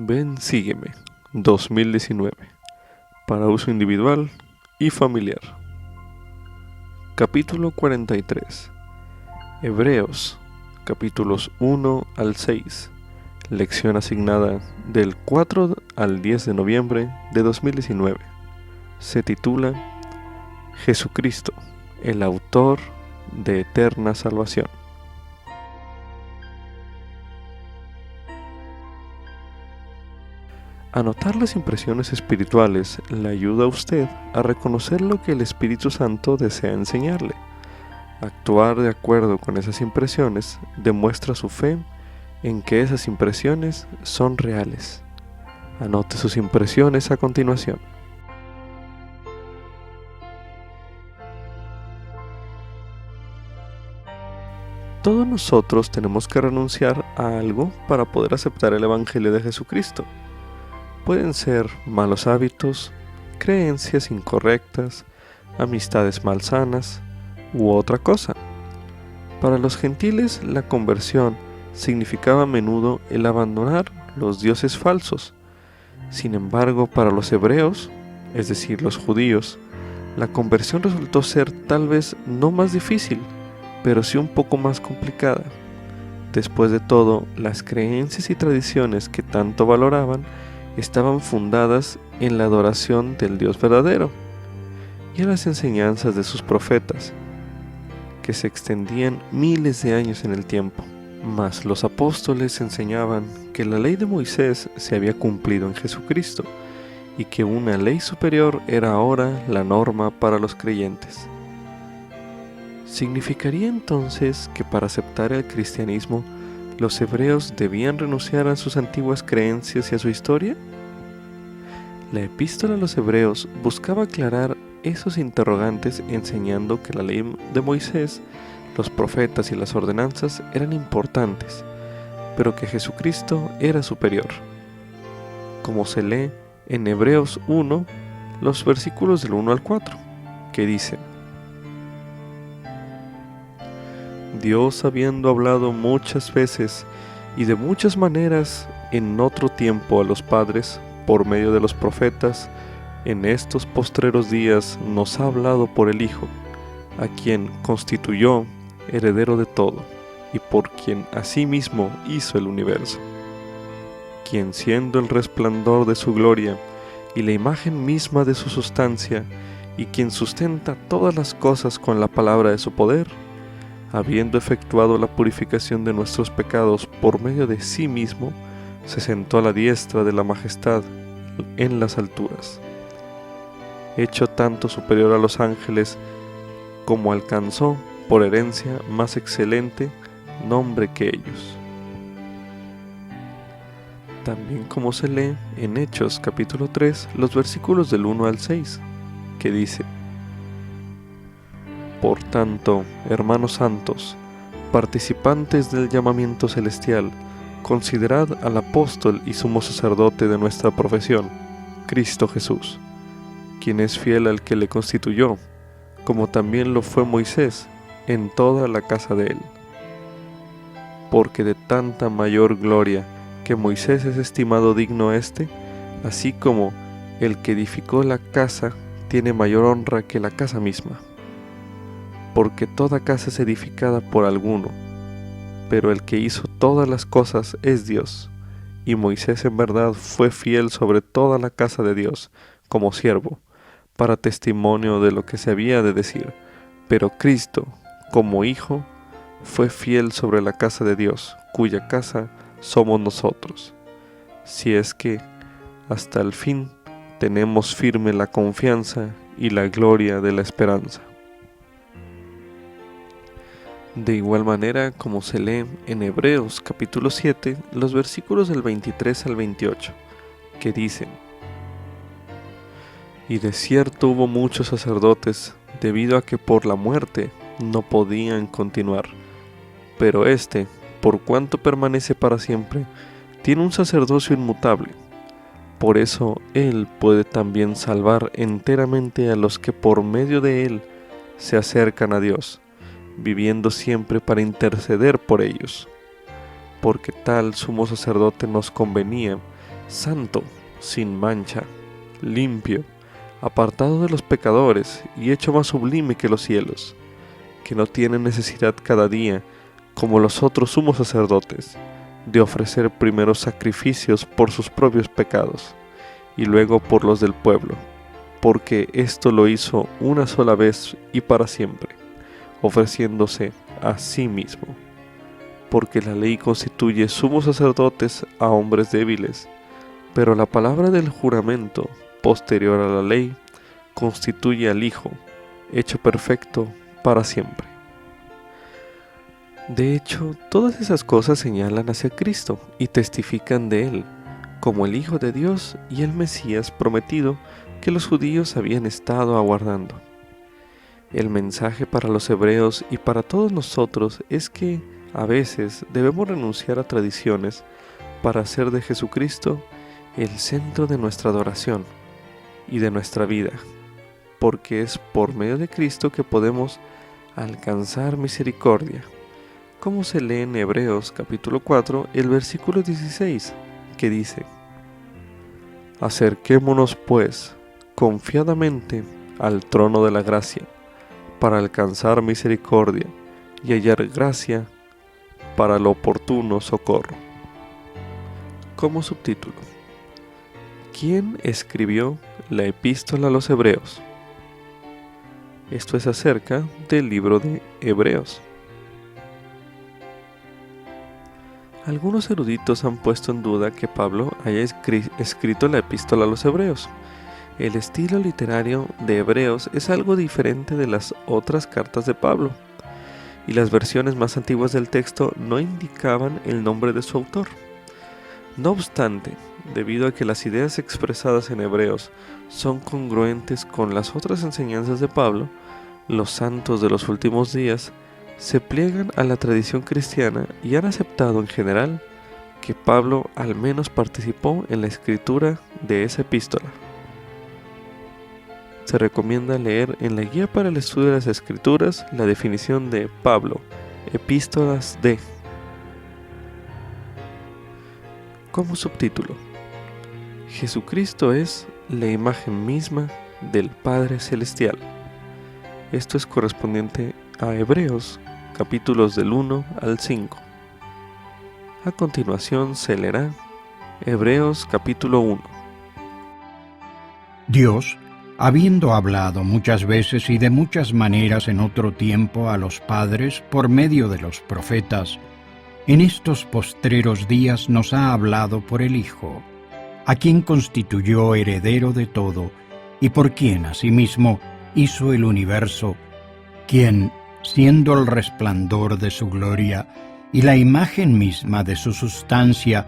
Ven, sígueme 2019 para uso individual y familiar. Capítulo 43. Hebreos, capítulos 1 al 6. Lección asignada del 4 al 10 de noviembre de 2019. Se titula Jesucristo, el autor de eterna salvación. Anotar las impresiones espirituales le ayuda a usted a reconocer lo que el Espíritu Santo desea enseñarle. Actuar de acuerdo con esas impresiones demuestra su fe en que esas impresiones son reales. Anote sus impresiones a continuación. Todos nosotros tenemos que renunciar a algo para poder aceptar el Evangelio de Jesucristo. Pueden ser malos hábitos, creencias incorrectas, amistades malsanas u otra cosa. Para los gentiles, la conversión significaba a menudo el abandonar los dioses falsos. Sin embargo, para los hebreos, es decir, los judíos, la conversión resultó ser tal vez no más difícil, pero sí un poco más complicada. Después de todo, las creencias y tradiciones que tanto valoraban estaban fundadas en la adoración del Dios verdadero y en las enseñanzas de sus profetas, que se extendían miles de años en el tiempo. Mas los apóstoles enseñaban que la ley de Moisés se había cumplido en Jesucristo y que una ley superior era ahora la norma para los creyentes. ¿Significaría entonces que para aceptar el cristianismo los hebreos debían renunciar a sus antiguas creencias y a su historia? La epístola a los hebreos buscaba aclarar esos interrogantes enseñando que la ley de Moisés, los profetas y las ordenanzas eran importantes, pero que Jesucristo era superior. Como se lee en Hebreos 1, los versículos del 1 al 4, que dicen: Dios, habiendo hablado muchas veces y de muchas maneras en otro tiempo a los padres por medio de los profetas, en estos postreros días nos ha hablado por el Hijo, a quien constituyó heredero de todo, y por quien asimismo hizo el universo, quien siendo el resplandor de su gloria y la imagen misma de su sustancia, y quien sustenta todas las cosas con la palabra de su poder, habiendo efectuado la purificación de nuestros pecados por medio de sí mismo, se sentó a la diestra de la majestad en las alturas, hecho tanto superior a los ángeles como alcanzó por herencia más excelente nombre que ellos. También como se lee en Hechos capítulo 3, los versículos del 1 al 6, que dice: Por tanto, hermanos santos, participantes del llamamiento celestial, considerad al apóstol y sumo sacerdote de nuestra profesión, Cristo Jesús, quien es fiel al que le constituyó, como también lo fue Moisés en toda la casa de él. Porque de tanta mayor gloria que Moisés es estimado digno así como el que edificó la casa tiene mayor honra que la casa misma. Porque toda casa es edificada por alguno, pero el que hizo todas las cosas es Dios, y Moisés en verdad fue fiel sobre toda la casa de Dios, como siervo, para testimonio de lo que se había de decir, pero Cristo, como Hijo, fue fiel sobre la casa de Dios, cuya casa somos nosotros, si es que hasta el fin tenemos firme la confianza y la gloria de la esperanza. De igual manera, como se lee en Hebreos capítulo 7, los versículos del 23 al 28, que dicen: Y de cierto hubo muchos sacerdotes, debido a que por la muerte no podían continuar. Pero por cuanto permanece para siempre, tiene un sacerdocio inmutable. Por eso Él puede también salvar enteramente a los que por medio de Él se acercan a Dios, viviendo siempre para interceder por ellos. Porque tal sumo sacerdote nos convenía, santo, sin mancha, limpio, apartado de los pecadores y hecho más sublime que los cielos, que no tiene necesidad cada día, como los otros sumos sacerdotes, de ofrecer primero sacrificios por sus propios pecados y luego por los del pueblo, porque esto lo hizo una sola vez y para siempre, ofreciéndose a sí mismo. Porque la ley constituye sumos sacerdotes a hombres débiles, pero la palabra del juramento, posterior a la ley, constituye al Hijo, hecho perfecto para siempre. De hecho, todas esas cosas señalan hacia Cristo y testifican de Él, como el Hijo de Dios y el Mesías prometido que los judíos habían estado aguardando. El mensaje para los hebreos y para todos nosotros es que a veces debemos renunciar a tradiciones para hacer de Jesucristo el centro de nuestra adoración y de nuestra vida, porque es por medio de Cristo que podemos alcanzar misericordia, como se lee en Hebreos capítulo 4, el versículo 16, que dice: Acerquémonos pues confiadamente al trono de la gracia, para alcanzar misericordia y hallar gracia para el oportuno socorro. Como subtítulo: ¿Quién escribió la epístola a los Hebreos? Esto es acerca del libro de Hebreos. Algunos eruditos han puesto en duda que Pablo haya escrito la epístola a los Hebreos. El estilo literario de Hebreos es algo diferente de las otras cartas de Pablo, y las versiones más antiguas del texto no indicaban el nombre de su autor. No obstante, debido a que las ideas expresadas en Hebreos son congruentes con las otras enseñanzas de Pablo, los santos de los últimos días se pliegan a la tradición cristiana y han aceptado en general que Pablo al menos participó en la escritura de esa epístola. Se recomienda leer en la Guía para el Estudio de las Escrituras la definición de Pablo, Epístolas de. Como subtítulo: Jesucristo es la imagen misma del Padre Celestial. Esto es correspondiente a Hebreos, capítulos del 1 al 5. A continuación se leerá Hebreos capítulo 1. Dios, habiendo hablado muchas veces y de muchas maneras en otro tiempo a los padres por medio de los profetas, en estos postreros días nos ha hablado por el Hijo, a quien constituyó heredero de todo y por quien asimismo hizo el universo, quien, siendo el resplandor de su gloria y la imagen misma de su sustancia,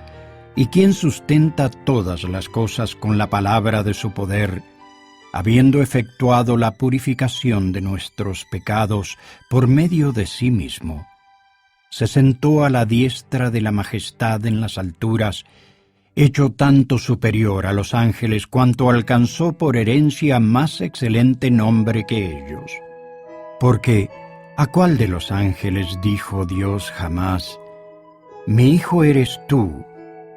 y quien sustenta todas las cosas con la palabra de su poder, habiendo efectuado la purificación de nuestros pecados por medio de sí mismo, se sentó a la diestra de la majestad en las alturas, hecho tanto superior a los ángeles cuanto alcanzó por herencia más excelente nombre que ellos. Porque, ¿a cuál de los ángeles dijo Dios jamás: Mi hijo eres tú,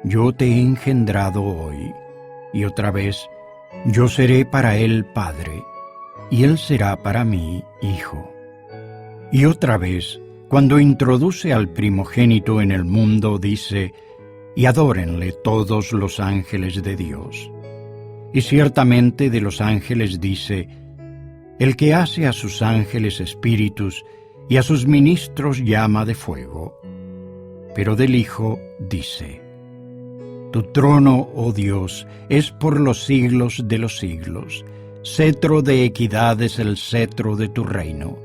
yo te he engendrado hoy? Y otra vez: Yo seré para él padre, y él será para mí hijo. Y otra vez, cuando introduce al primogénito en el mundo, dice: Y adórenle todos los ángeles de Dios. Y ciertamente de los ángeles dice: El que hace a sus ángeles espíritus y a sus ministros llama de fuego. Pero del Hijo dice: Tu trono, oh Dios, es por los siglos de los siglos. Cetro de equidad es el cetro de tu reino.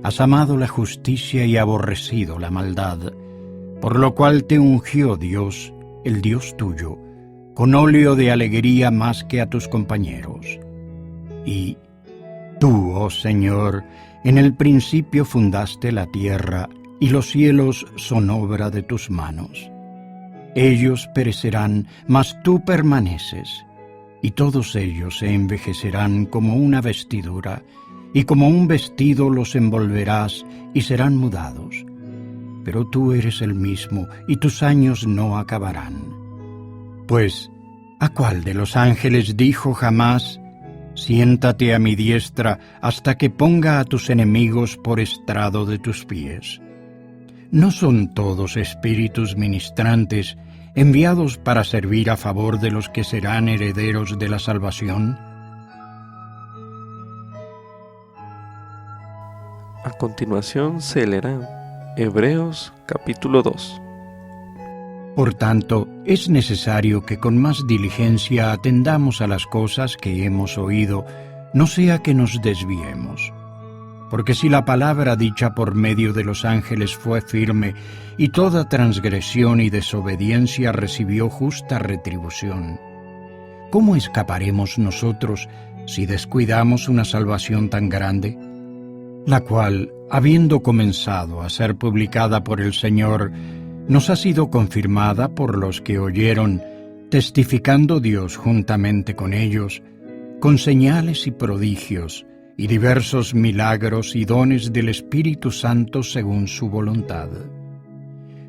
Has amado la justicia y aborrecido la maldad, por lo cual te ungió Dios, el Dios tuyo, con óleo de alegría más que a tus compañeros. Y tú, oh Señor, en el principio fundaste la tierra, y los cielos son obra de tus manos. Ellos perecerán, mas tú permaneces, y todos ellos se envejecerán como una vestidura, y como un vestido los envolverás y serán mudados. Pero tú eres el mismo, y tus años no acabarán. Pues, ¿a cuál de los ángeles dijo jamás: siéntate a mi diestra hasta que ponga a tus enemigos por estrado de tus pies? ¿No son todos espíritus ministrantes enviados para servir a favor de los que serán herederos de la salvación? A continuación se leerá Hebreos capítulo 2. Por tanto, es necesario que con más diligencia atendamos a las cosas que hemos oído, no sea que nos desviemos. Porque si la palabra dicha por medio de los ángeles fue firme, y toda transgresión y desobediencia recibió justa retribución, ¿cómo escaparemos nosotros si descuidamos una salvación tan grande? La cual, habiendo comenzado a ser publicada por el Señor, nos ha sido confirmada por los que oyeron, testificando Dios juntamente con ellos, con señales y prodigios, y diversos milagros y dones del Espíritu Santo según su voluntad.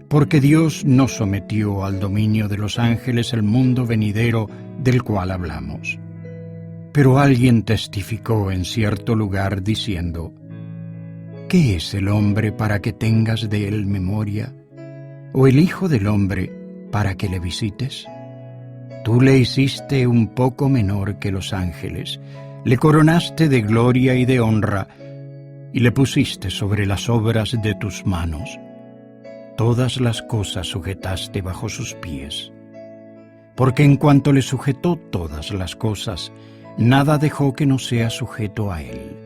Porque Dios no sometió al dominio de los ángeles el mundo venidero del cual hablamos. Pero alguien testificó en cierto lugar diciendo: ¿qué es el hombre para que tengas de él memoria? ¿O el Hijo del hombre para que le visites? Tú le hiciste un poco menor que los ángeles, le coronaste de gloria y de honra, y le pusiste sobre las obras de tus manos. Todas las cosas sujetaste bajo sus pies. Porque en cuanto le sujetó todas las cosas, nada dejó que no sea sujeto a él.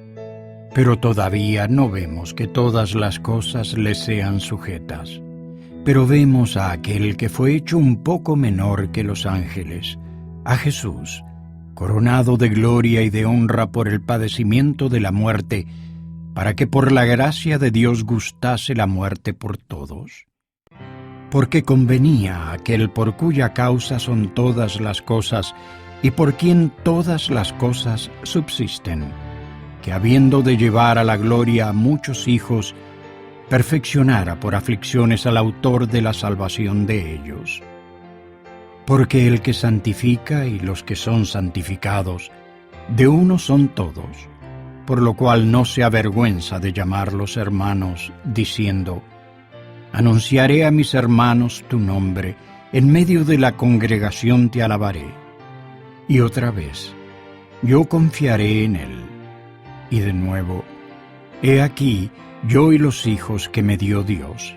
Pero todavía no vemos que todas las cosas le sean sujetas. Pero vemos a aquel que fue hecho un poco menor que los ángeles, a Jesús, coronado de gloria y de honra por el padecimiento de la muerte, para que por la gracia de Dios gustase la muerte por todos. Porque convenía a aquel por cuya causa son todas las cosas, y por quien todas las cosas subsisten, que habiendo de llevar a la gloria a muchos hijos, perfeccionara por aflicciones al autor de la salvación de ellos. Porque el que santifica y los que son santificados, de uno son todos, por lo cual no se avergüenza de llamarlos hermanos, diciendo: anunciaré a mis hermanos tu nombre, en medio de la congregación te alabaré. Y otra vez, yo confiaré en él. Y de nuevo, he aquí, yo y los hijos que me dio Dios.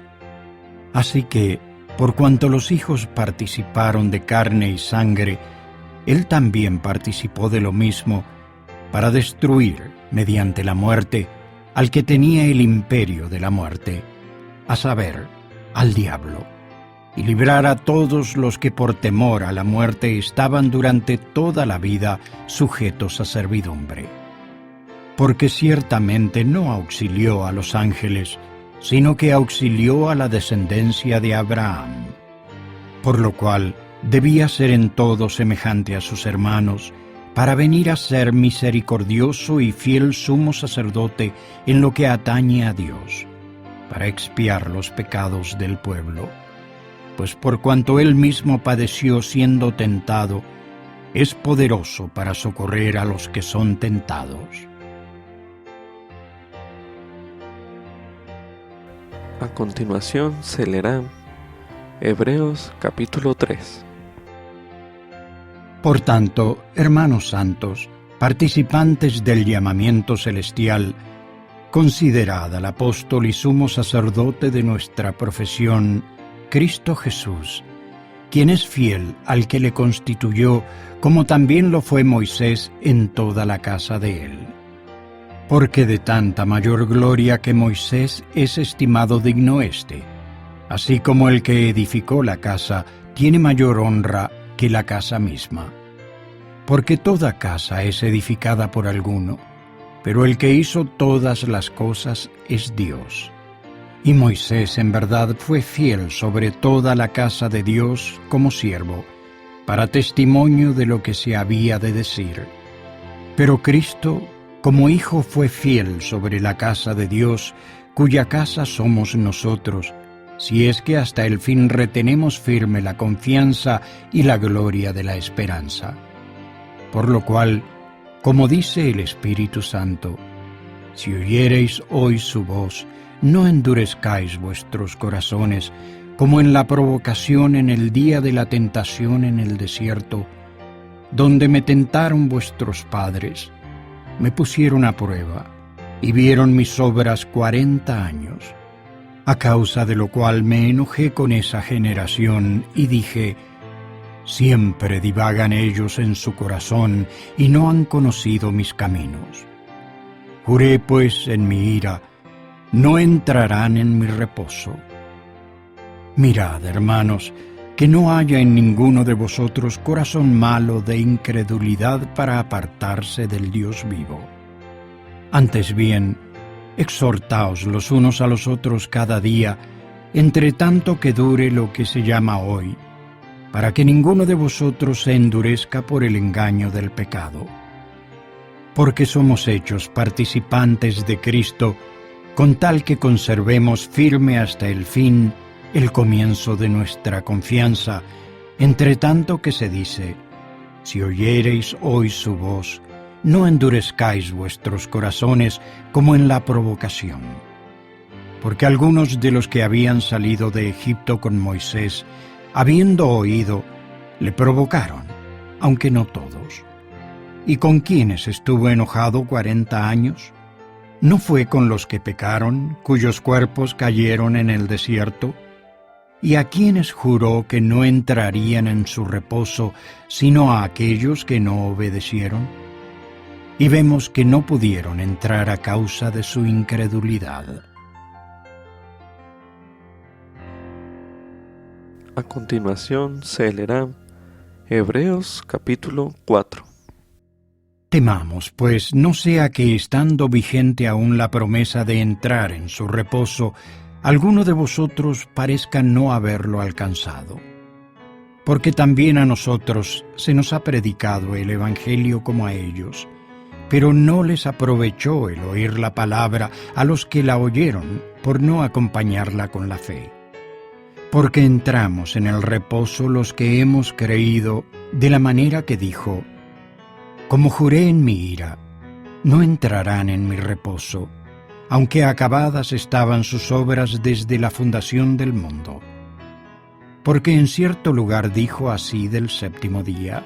Así que, por cuanto los hijos participaron de carne y sangre, él también participó de lo mismo, para destruir, mediante la muerte, al que tenía el imperio de la muerte, a saber, al diablo, y librar a todos los que por temor a la muerte estaban durante toda la vida sujetos a servidumbre. Porque ciertamente no auxilió a los ángeles, sino que auxilió a la descendencia de Abraham. Por lo cual debía ser en todo semejante a sus hermanos, para venir a ser misericordioso y fiel sumo sacerdote en lo que atañe a Dios, para expiar los pecados del pueblo. Pues por cuanto él mismo padeció siendo tentado, es poderoso para socorrer a los que son tentados. A continuación se leerá Hebreos capítulo 3. Por tanto, hermanos santos, participantes del llamamiento celestial, considerad al apóstol y sumo sacerdote de nuestra profesión, Cristo Jesús, quien es fiel al que le constituyó, como también lo fue Moisés en toda la casa de él. Porque de tanta mayor gloria que Moisés es estimado digno éste, así como el que edificó la casa tiene mayor honra que la casa misma. Porque toda casa es edificada por alguno, pero el que hizo todas las cosas es Dios. Y Moisés en verdad fue fiel sobre toda la casa de Dios como siervo, para testimonio de lo que se había de decir. Pero Cristo, como Hijo, fue fiel sobre la casa de Dios, cuya casa somos nosotros, si es que hasta el fin retenemos firme la confianza y la gloria de la esperanza. Por lo cual, como dice el Espíritu Santo, si oyereis hoy su voz, no endurezcáis vuestros corazones, como en la provocación en el día de la tentación en el desierto, donde me tentaron vuestros padres, me pusieron a prueba, y vieron mis obras 40 años, a causa de lo cual me enojé con esa generación, y dije, siempre divagan ellos en su corazón, y no han conocido mis caminos. Juré pues en mi ira, no entrarán en mi reposo. Mirad, hermanos, que no haya en ninguno de vosotros corazón malo de incredulidad para apartarse del Dios vivo. Antes bien, exhortaos los unos a los otros cada día, entre tanto que dure lo que se llama hoy, para que ninguno de vosotros se endurezca por el engaño del pecado. Porque somos hechos participantes de Cristo, con tal que conservemos firme hasta el fin el comienzo de nuestra confianza, entre tanto que se dice, si oyereis hoy su voz, no endurezcáis vuestros corazones como en la provocación. Porque algunos de los que habían salido de Egipto con Moisés, habiendo oído, le provocaron, aunque no todos. ¿Y con quiénes estuvo enojado 40 años? ¿No fue con los que pecaron, cuyos cuerpos cayeron en el desierto? ¿Y a quienes juró que no entrarían en su reposo, sino a aquellos que no obedecieron? Y vemos que no pudieron entrar a causa de su incredulidad. A continuación se leerá Hebreos capítulo 4. Temamos, pues, no sea que estando vigente aún la promesa de entrar en su reposo, alguno de vosotros parezca no haberlo alcanzado. Porque también a nosotros se nos ha predicado el Evangelio como a ellos, pero no les aprovechó el oír la palabra a los que la oyeron por no acompañarla con la fe. Porque entramos en el reposo los que hemos creído de la manera que dijo, como juré en mi ira, no entrarán en mi reposo, aunque acabadas estaban sus obras desde la fundación del mundo. Porque en cierto lugar dijo así del séptimo día,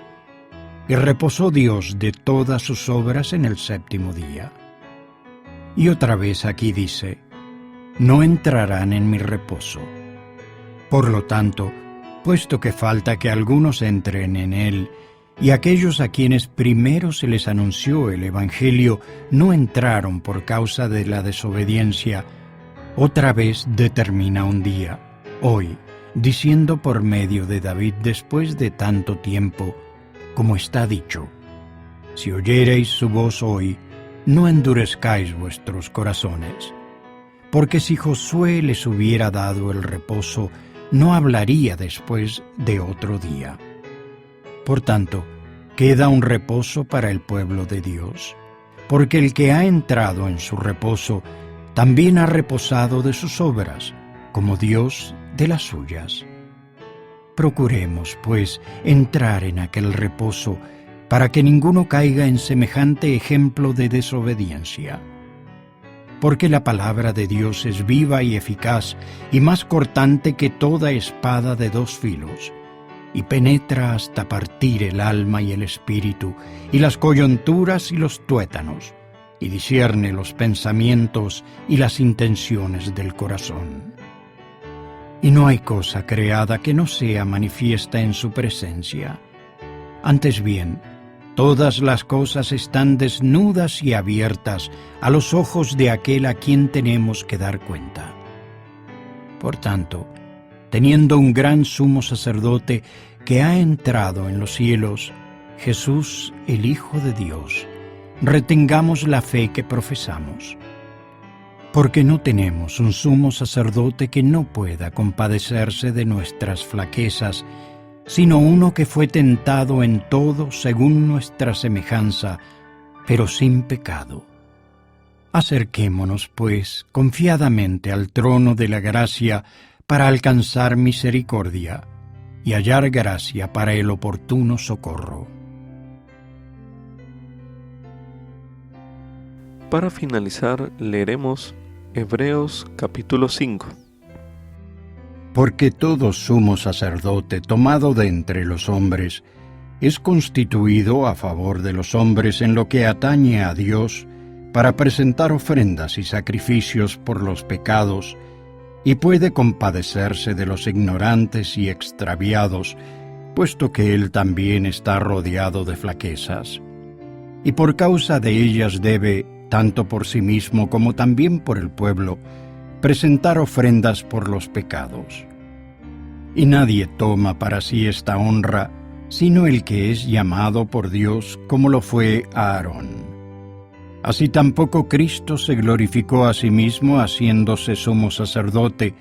y reposó Dios de todas sus obras en el séptimo día. Y otra vez aquí dice, no entrarán en mi reposo. Por lo tanto, puesto que falta que algunos entren en él, y aquellos a quienes primero se les anunció el Evangelio no entraron por causa de la desobediencia, otra vez determina un día, hoy, diciendo por medio de David después de tanto tiempo, como está dicho, si oyereis su voz hoy, no endurezcáis vuestros corazones. Porque si Josué les hubiera dado el reposo, no hablaría después de otro día. Por tanto, queda un reposo para el pueblo de Dios, porque el que ha entrado en su reposo también ha reposado de sus obras, como Dios de las suyas. Procuremos, pues, entrar en aquel reposo, para que ninguno caiga en semejante ejemplo de desobediencia. Porque la palabra de Dios es viva y eficaz, y más cortante que toda espada de dos filos, y penetra hasta partir el alma y el espíritu, y las coyunturas y los tuétanos, y discierne los pensamientos y las intenciones del corazón. Y no hay cosa creada que no sea manifiesta en su presencia. Antes bien, todas las cosas están desnudas y abiertas a los ojos de aquel a quien tenemos que dar cuenta. Por tanto, teniendo un gran sumo sacerdote que ha entrado en los cielos, Jesús, el Hijo de Dios, retengamos la fe que profesamos. Porque no tenemos un sumo sacerdote que no pueda compadecerse de nuestras flaquezas, sino uno que fue tentado en todo según nuestra semejanza, pero sin pecado. Acerquémonos, pues, confiadamente al trono de la gracia, para alcanzar misericordia y hallar gracia para el oportuno socorro. Para finalizar, leeremos Hebreos capítulo 5. Porque todo sumo sacerdote tomado de entre los hombres es constituido a favor de los hombres en lo que atañe a Dios para presentar ofrendas y sacrificios por los pecados, y puede compadecerse de los ignorantes y extraviados, puesto que él también está rodeado de flaquezas. Y por causa de ellas debe, tanto por sí mismo como también por el pueblo, presentar ofrendas por los pecados. Y nadie toma para sí esta honra, sino el que es llamado por Dios, como lo fue Aarón. Así tampoco Cristo se glorificó a sí mismo haciéndose sumo sacerdote,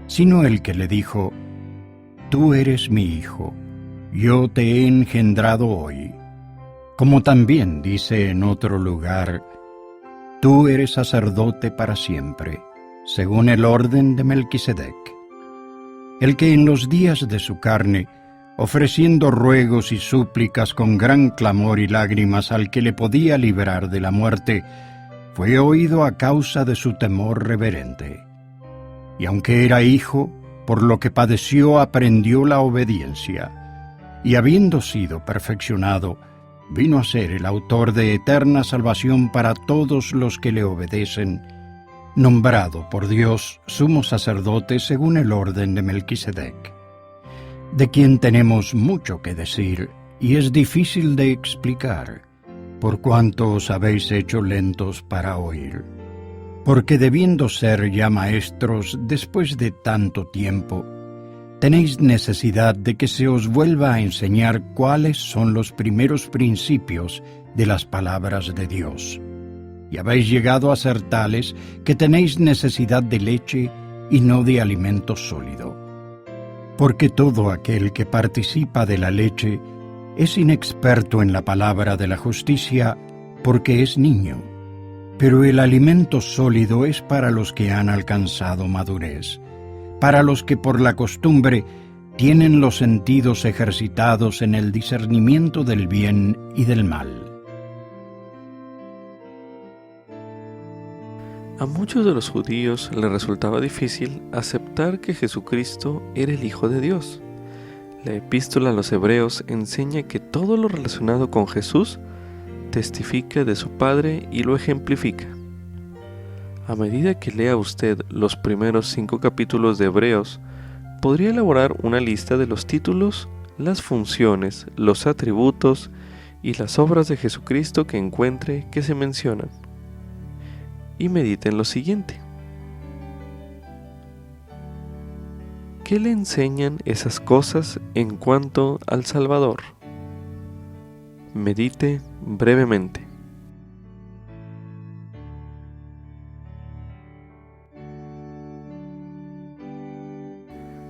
sino el que le dijo: Tú eres mi Hijo, yo te he engendrado hoy. Como también dice en otro lugar: Tú eres sacerdote para siempre, según el orden de Melquisedec. El que en los días de su carne, ofreciendo ruegos y súplicas con gran clamor y lágrimas al que le podía librar de la muerte, fue oído a causa de su temor reverente. Y aunque era hijo, por lo que padeció aprendió la obediencia, y habiendo sido perfeccionado, vino a ser el autor de eterna salvación para todos los que le obedecen, nombrado por Dios sumo sacerdote según el orden de Melquisedec, de quien tenemos mucho que decir y es difícil de explicar, por cuanto os habéis hecho lentos para oír. Porque debiendo ser ya maestros después de tanto tiempo, tenéis necesidad de que se os vuelva a enseñar cuáles son los primeros principios de las palabras de Dios. Y habéis llegado a ser tales que tenéis necesidad de leche y no de alimento sólido. Porque todo aquel que participa de la leche es inexperto en la palabra de la justicia, porque es niño. Pero el alimento sólido es para los que han alcanzado madurez, para los que por la costumbre tienen los sentidos ejercitados en el discernimiento del bien y del mal. A muchos de los judíos les resultaba difícil aceptar que Jesucristo era el Hijo de Dios. La epístola a los Hebreos enseña que todo lo relacionado con Jesús testifica de su Padre y lo ejemplifica. A medida que lea usted los primeros 5 capítulos de Hebreos, podría elaborar una lista de los títulos, las funciones, los atributos y las obras de Jesucristo que encuentre que se mencionan. Y medite en lo siguiente. ¿Qué le enseñan esas cosas en cuanto al Salvador? Medite brevemente.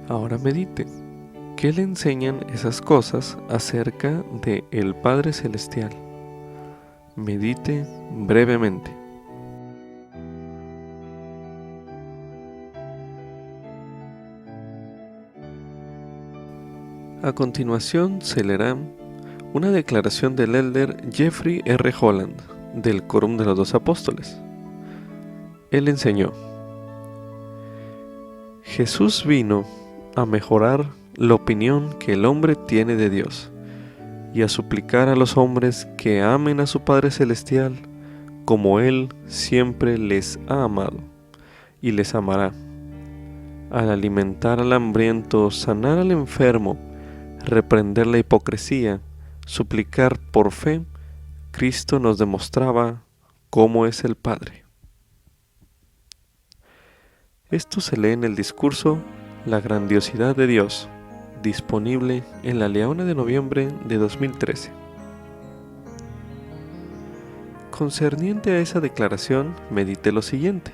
Ahora medite. ¿Qué le enseñan esas cosas acerca de el Padre Celestial? Medite brevemente. A continuación se leerá una declaración del elder Jeffrey R. Holland, del Quórum de los Dos Apóstoles. Él enseñó: Jesús vino a mejorar la opinión que el hombre tiene de Dios y a suplicar a los hombres que amen a su Padre Celestial como Él siempre les ha amado y les amará. Al alimentar al hambriento, sanar al enfermo, reprender la hipocresía, suplicar por fe, Cristo nos demostraba cómo es el Padre. Esto se lee en el discurso La grandiosidad de Dios, disponible en La Leona de noviembre de 2013. Concerniente a esa declaración, medite lo siguiente.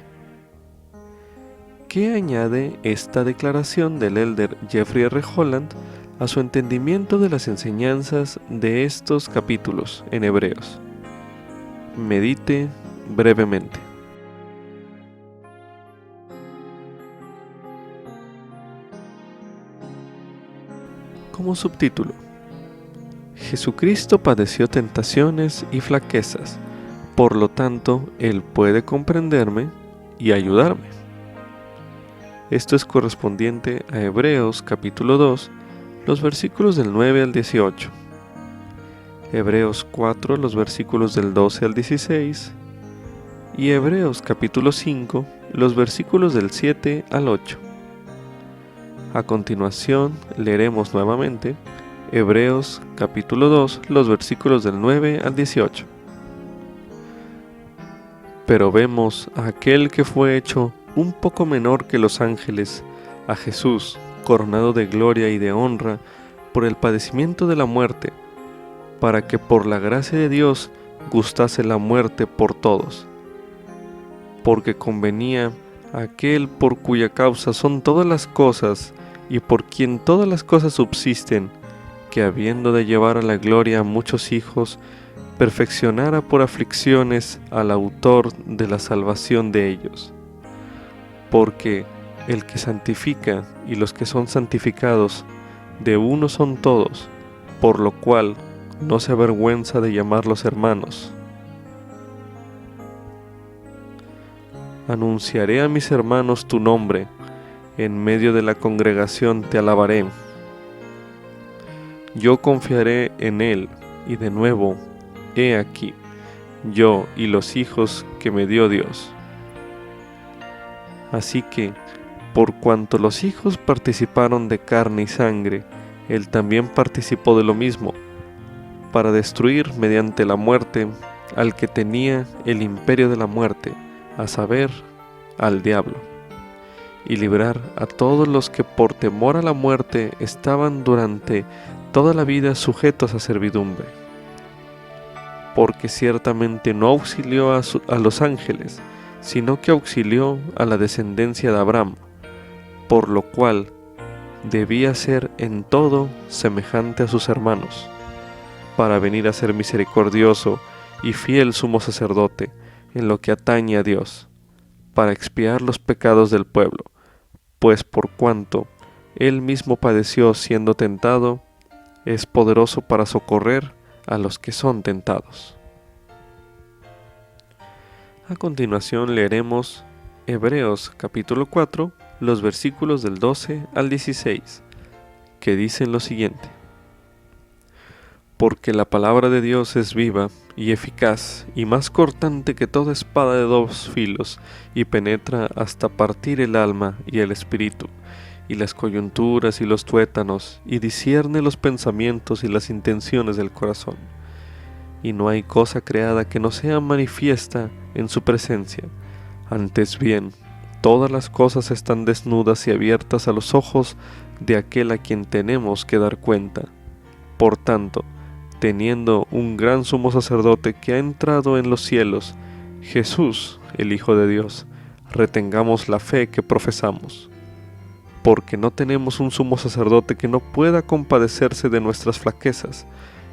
¿Qué añade esta declaración del elder Jeffrey R. Holland a su entendimiento de las enseñanzas de estos capítulos en Hebreos? Medite brevemente. como subtítulo: Jesucristo padeció tentaciones y flaquezas, por lo tanto, Él puede comprenderme y ayudarme. Esto es correspondiente a Hebreos capítulo 2, los versículos del 9 al 18, Hebreos 4, los versículos del 12 al 16, y Hebreos capítulo 5, los versículos del 7 al 8. A continuación, leeremos nuevamente Hebreos capítulo 2, los versículos del 9 al 18. Pero vemos a aquel que fue hecho un poco menor que los ángeles, a Jesús, coronado de gloria y de honra por el padecimiento de la muerte, para que por la gracia de Dios gustase la muerte por todos. Porque convenía a aquel por cuya causa son todas las cosas y por quien todas las cosas subsisten, que habiendo de llevar a la gloria a muchos hijos, perfeccionara por aflicciones al autor de la salvación de ellos. Porque el que santifica y los que son santificados, de uno son todos, por lo cual no se avergüenza de llamarlos hermanos. Anunciaré a mis hermanos tu nombre, en medio de la congregación te alabaré. Yo confiaré en él, y de nuevo, he aquí, yo y los hijos que me dio Dios. Así que, por cuanto los hijos participaron de carne y sangre, él también participó de lo mismo, para destruir mediante la muerte al que tenía el imperio de la muerte, a saber, al diablo, y librar a todos los que por temor a la muerte estaban durante toda la vida sujetos a servidumbre. Porque ciertamente no auxilió a los ángeles, sino que auxilió a la descendencia de Abraham, por lo cual debía ser en todo semejante a sus hermanos, para venir a ser misericordioso y fiel sumo sacerdote en lo que atañe a Dios, para expiar los pecados del pueblo, pues por cuanto él mismo padeció siendo tentado, es poderoso para socorrer a los que son tentados. A continuación leeremos Hebreos capítulo 4, los versículos del 12 al 16, que dicen lo siguiente: Porque la palabra de Dios es viva y eficaz y más cortante que toda espada de dos filos, y penetra hasta partir el alma y el espíritu, y las coyunturas y los tuétanos, y discierne los pensamientos y las intenciones del corazón. Y no hay cosa creada que no sea manifiesta en su presencia. Antes bien, todas las cosas están desnudas y abiertas a los ojos de aquel a quien tenemos que dar cuenta. Por tanto, teniendo un gran sumo sacerdote que ha entrado en los cielos, Jesús, el Hijo de Dios, retengamos la fe que profesamos. Porque no tenemos un sumo sacerdote que no pueda compadecerse de nuestras flaquezas,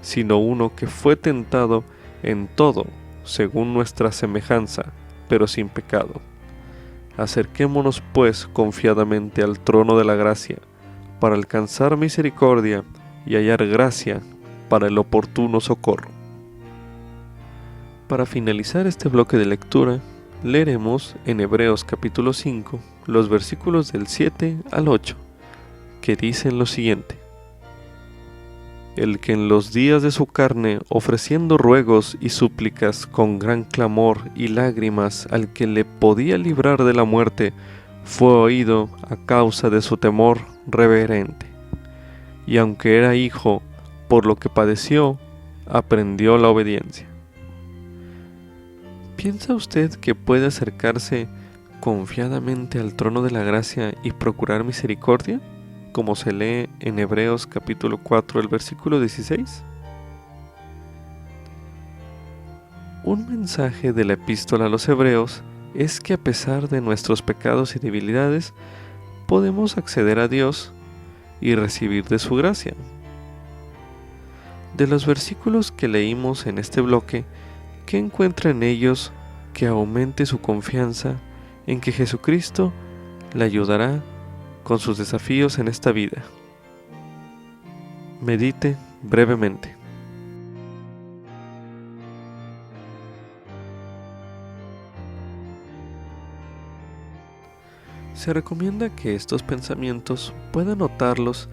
sino uno que fue tentado en todo, según nuestra semejanza, pero sin pecado. Acerquémonos pues confiadamente al trono de la gracia, para alcanzar misericordia y hallar gracia para el oportuno socorro. Para finalizar este bloque de lectura, leeremos en Hebreos capítulo 5, los versículos del 7 al 8, que dicen lo siguiente: El que en los días de su carne, ofreciendo ruegos y súplicas con gran clamor y lágrimas al que le podía librar de la muerte, fue oído a causa de su temor reverente. Y aunque era hijo, por lo que padeció, aprendió la obediencia. ¿Piensa usted que puede acercarse confiadamente al trono de la gracia y procurar misericordia, como se lee en Hebreos capítulo 4, el versículo 16? Un mensaje de la epístola a los Hebreos es que a pesar de nuestros pecados y debilidades, podemos acceder a Dios y recibir de su gracia. De los versículos que leímos en este bloque, ¿qué encuentra en ellos que aumente su confianza en que Jesucristo le ayudará con sus desafíos en esta vida? Medite brevemente. Se recomienda que estos pensamientos pueda anotarlos,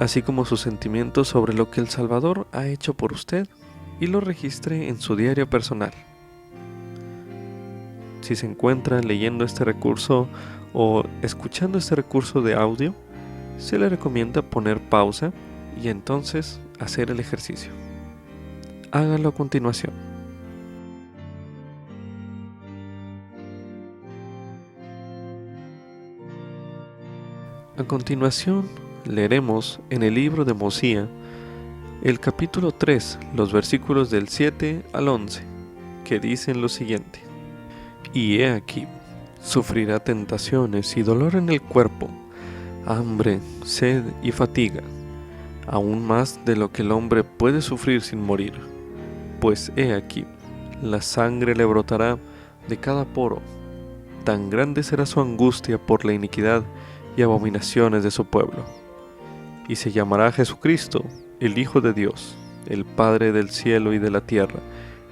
así como sus sentimientos sobre lo que el Salvador ha hecho por usted, y lo registre en su diario personal. Si se encuentra leyendo este recurso o escuchando este recurso de audio, se le recomienda poner pausa y entonces hacer el ejercicio. Hágalo a continuación. A continuación, leeremos en el libro de Mosía el capítulo 3, los versículos del 7 al 11, que dicen lo siguiente: Y he aquí, sufrirá tentaciones y dolor en el cuerpo, hambre, sed y fatiga, aún más de lo que el hombre puede sufrir sin morir. Pues he aquí, la sangre le brotará de cada poro, tan grande será su angustia por la iniquidad y abominaciones de su pueblo. Y se llamará Jesucristo, el Hijo de Dios, el Padre del cielo y de la tierra,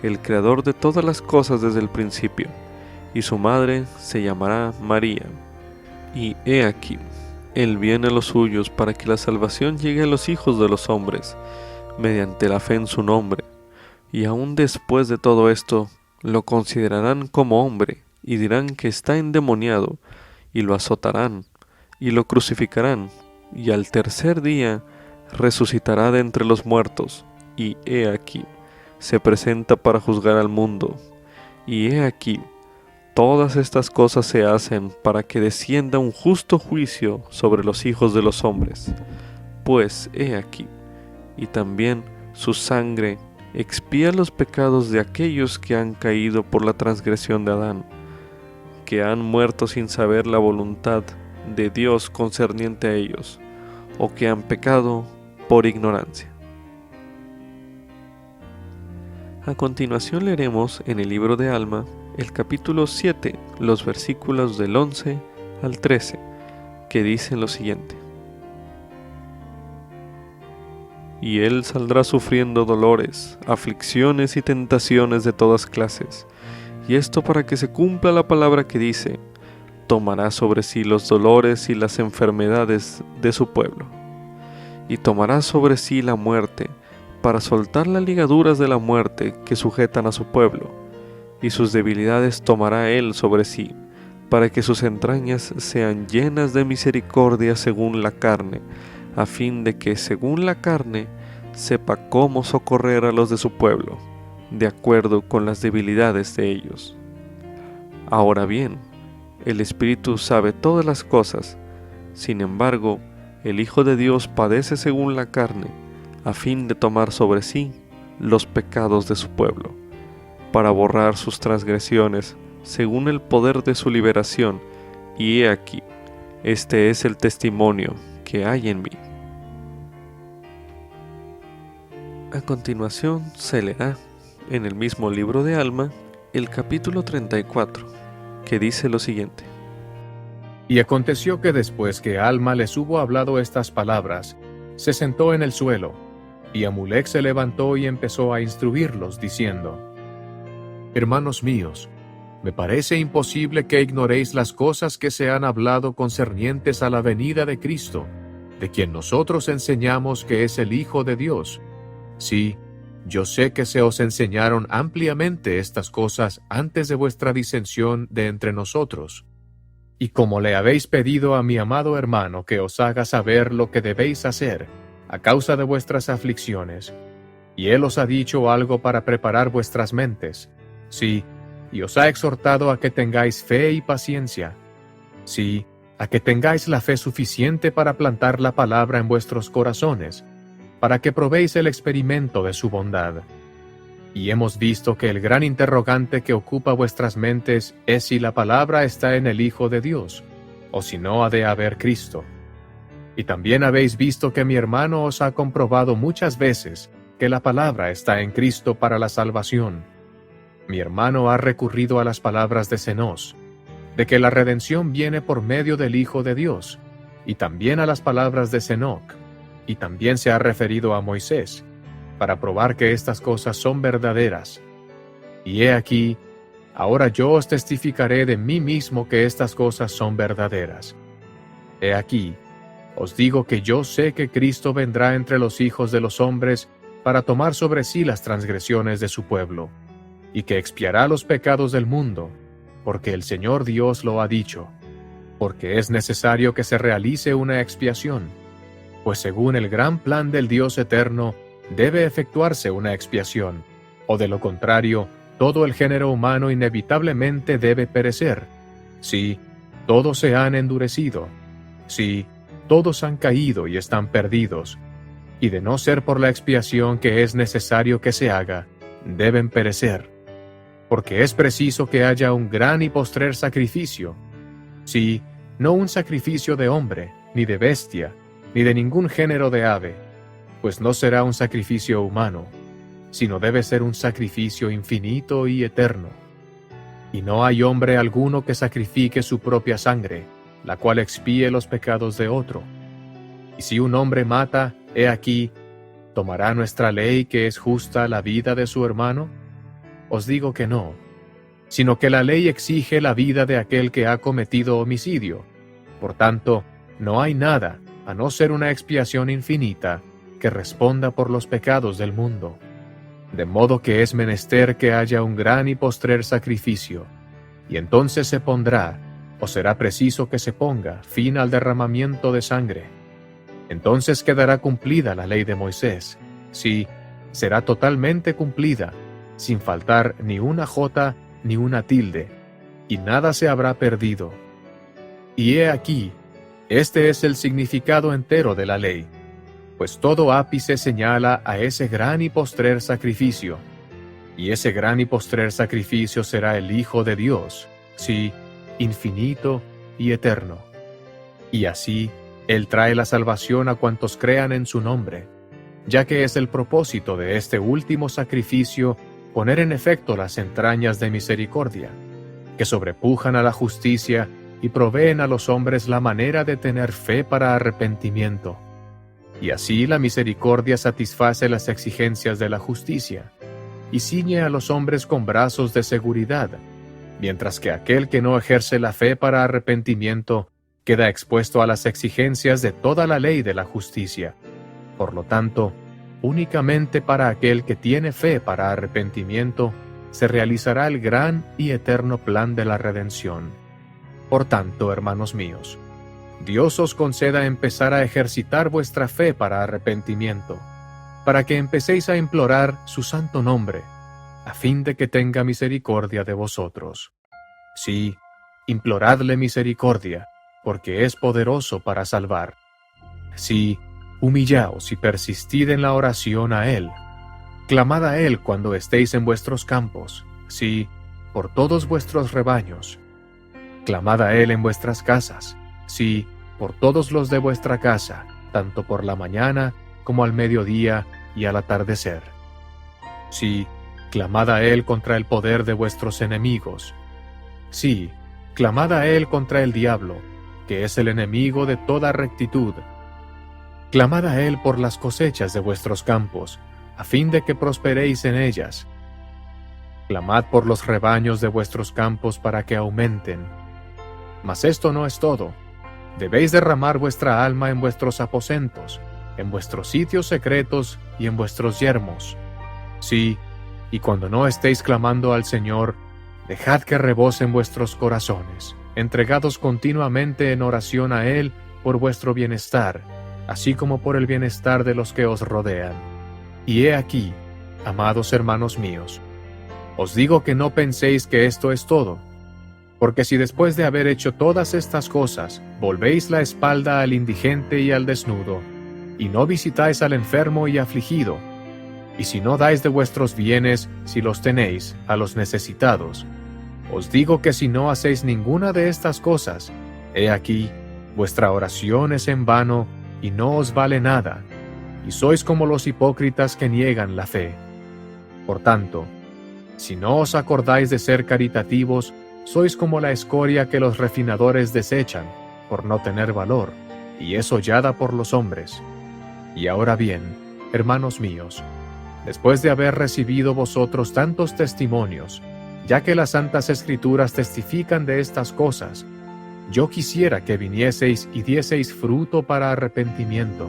el Creador de todas las cosas desde el principio, y su madre se llamará María. Y he aquí, Él viene a los suyos para que la salvación llegue a los hijos de los hombres, mediante la fe en su nombre. Y aún después de todo esto, lo considerarán como hombre, y dirán que está endemoniado, y lo azotarán, y lo crucificarán, y al tercer día resucitará de entre los muertos, y he aquí, se presenta para juzgar al mundo. Y he aquí, todas estas cosas se hacen para que descienda un justo juicio sobre los hijos de los hombres. Pues he aquí, y también su sangre expía los pecados de aquellos que han caído por la transgresión de Adán, que han muerto sin saber la voluntad de Dios concerniente a ellos, o que han pecado por ignorancia. A continuación leeremos en el libro de Alma el capítulo 7, los versículos del 11 al 13, que dicen lo siguiente: Y él saldrá sufriendo dolores, aflicciones y tentaciones de todas clases, y esto para que se cumpla la palabra que dice: tomará sobre sí los dolores y las enfermedades de su pueblo, y tomará sobre sí la muerte, para soltar las ligaduras de la muerte que sujetan a su pueblo, y sus debilidades tomará él sobre sí, para que sus entrañas sean llenas de misericordia según la carne, a fin de que según la carne sepa cómo socorrer a los de su pueblo, de acuerdo con las debilidades de ellos. Ahora bien, el Espíritu sabe todas las cosas, sin embargo, el Hijo de Dios padece según la carne, a fin de tomar sobre sí los pecados de su pueblo, para borrar sus transgresiones según el poder de su liberación, y he aquí, este es el testimonio que hay en mí. A continuación se leerá en el mismo libro de Alma el capítulo 34, que dice lo siguiente: Y aconteció que después que Alma les hubo hablado estas palabras, se sentó en el suelo, y Amulec se levantó y empezó a instruirlos, diciendo: Hermanos míos, me parece imposible que ignoréis las cosas que se han hablado concernientes a la venida de Cristo, de quien nosotros enseñamos que es el Hijo de Dios. Sí, yo sé que se os enseñaron ampliamente estas cosas antes de vuestra disensión de entre nosotros. Y como le habéis pedido a mi amado hermano que os haga saber lo que debéis hacer, a causa de vuestras aflicciones, y él os ha dicho algo para preparar vuestras mentes, sí, y os ha exhortado a que tengáis fe y paciencia, sí, a que tengáis la fe suficiente para plantar la palabra en vuestros corazones, para que probéis el experimento de su bondad. Y hemos visto que el gran interrogante que ocupa vuestras mentes es si la palabra está en el Hijo de Dios, o si no ha de haber Cristo. Y también habéis visto que mi hermano os ha comprobado muchas veces que la palabra está en Cristo para la salvación. Mi hermano ha recurrido a las palabras de Zenós, de que la redención viene por medio del Hijo de Dios, y también a las palabras de Senoc, y también se ha referido a Moisés, para probar que estas cosas son verdaderas. Y he aquí, ahora yo os testificaré de mí mismo que estas cosas son verdaderas. He aquí, os digo que yo sé que Cristo vendrá entre los hijos de los hombres para tomar sobre sí las transgresiones de su pueblo, y que expiará los pecados del mundo, porque el Señor Dios lo ha dicho, porque es necesario que se realice una expiación, pues según el gran plan del Dios eterno, debe efectuarse una expiación, o de lo contrario, todo el género humano inevitablemente debe perecer. Sí, todos se han endurecido. Sí, todos han caído y están perdidos. Y de no ser por la expiación que es necesario que se haga, deben perecer. Porque es preciso que haya un gran y postrer sacrificio. Sí, no un sacrificio de hombre, ni de bestia, ni de ningún género de ave, pues no será un sacrificio humano, sino debe ser un sacrificio infinito y eterno. Y no hay hombre alguno que sacrifique su propia sangre, la cual expíe los pecados de otro. Y si un hombre mata, he aquí, ¿tomará nuestra ley que es justa la vida de su hermano? Os digo que no, sino que la ley exige la vida de aquel que ha cometido homicidio. Por tanto, no hay nada, a no ser una expiación infinita, que responda por los pecados del mundo. De modo que es menester que haya un gran y postrer sacrificio, y entonces se pondrá, o será preciso que se ponga, fin al derramamiento de sangre. Entonces quedará cumplida la ley de Moisés, sí, será totalmente cumplida, sin faltar ni una jota ni una tilde, y nada se habrá perdido. Y he aquí, este es el significado entero de la ley, pues todo ápice señala a ese gran y postrer sacrificio, y ese gran y postrer sacrificio será el Hijo de Dios, sí, infinito y eterno. Y así, Él trae la salvación a cuantos crean en su nombre, ya que es el propósito de este último sacrificio poner en efecto las entrañas de misericordia, que sobrepujan a la justicia y proveen a los hombres la manera de tener fe para arrepentimiento. Y así la misericordia satisface las exigencias de la justicia, y ciñe a los hombres con brazos de seguridad, mientras que aquel que no ejerce la fe para arrepentimiento queda expuesto a las exigencias de toda la ley de la justicia. Por lo tanto, únicamente para aquel que tiene fe para arrepentimiento se realizará el gran y eterno plan de la redención. Por tanto, hermanos míos, Dios os conceda empezar a ejercitar vuestra fe para arrepentimiento, para que empecéis a implorar su santo nombre, a fin de que tenga misericordia de vosotros. Sí, imploradle misericordia, porque es poderoso para salvar. Sí, humillaos y persistid en la oración a Él. Clamad a Él cuando estéis en vuestros campos, sí, por todos vuestros rebaños. Clamad a Él en vuestras casas, sí, por todos los de vuestra casa, tanto por la mañana como al mediodía y al atardecer. Sí, clamad a Él contra el poder de vuestros enemigos. Sí, clamad a Él contra el diablo, que es el enemigo de toda rectitud. Clamad a Él por las cosechas de vuestros campos, a fin de que prosperéis en ellas. Clamad por los rebaños de vuestros campos para que aumenten. Mas esto no es todo. Debéis derramar vuestra alma en vuestros aposentos, en vuestros sitios secretos y en vuestros yermos. Sí, y cuando no estéis clamando al Señor, dejad que rebosen vuestros corazones, entregados continuamente en oración a Él por vuestro bienestar, así como por el bienestar de los que os rodean. Y he aquí, amados hermanos míos, os digo que no penséis que esto es todo, porque si después de haber hecho todas estas cosas, volvéis la espalda al indigente y al desnudo, y no visitáis al enfermo y afligido, y si no dais de vuestros bienes, si los tenéis, a los necesitados, os digo que si no hacéis ninguna de estas cosas, he aquí, vuestra oración es en vano y no os vale nada, y sois como los hipócritas que niegan la fe. Por tanto, si no os acordáis de ser caritativos, sois como la escoria que los refinadores desechan, por no tener valor, y es hollada por los hombres. Y ahora bien, hermanos míos, después de haber recibido vosotros tantos testimonios, ya que las Santas Escrituras testifican de estas cosas, yo quisiera que vinieseis y dieseis fruto para arrepentimiento.